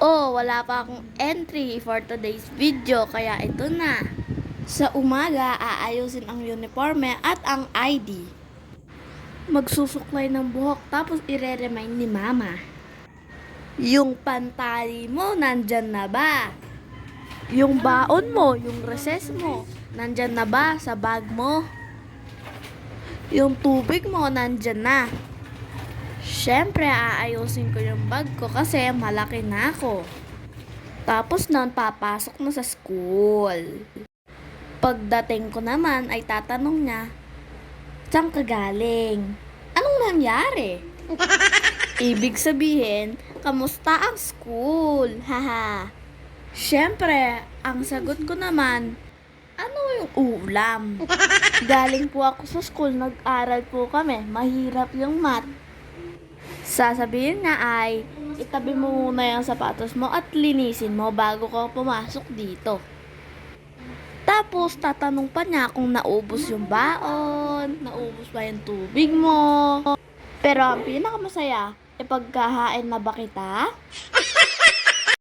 Oh, wala pa akong entry for today's video, kaya ito na. Sa umaga, aayusin ang uniforme at ang ID. Magsusuklay ng buhok tapos ire-remind ni mama. Yung pantali mo, nandyan na ba? Yung baon mo, yung recess mo, nandyan na ba sa bag mo? Yung tubig mo, nandyan na. Siyempre, aayusin ko yung bag ko kasi malaki na ako. Tapos nun, papasok na sa school. Pagdating ko naman ay tatanong niya, saan ka galing? Anong nangyari? Ibig sabihin, kamusta ang school? Haha. Siyempre, ang sagot ko naman, ano yung ulam? Galing po ako sa school, nag-aral po kami, mahirap yung math. Sasabihin niya ay, itabi mo muna yung sapatos mo at linisin mo bago ka pumasok dito. Tapos, tatanong pa niya kung naubos yung baon, naubos ba yung tubig mo. Pero ang pinakamasaya, pagkahain na ba kita?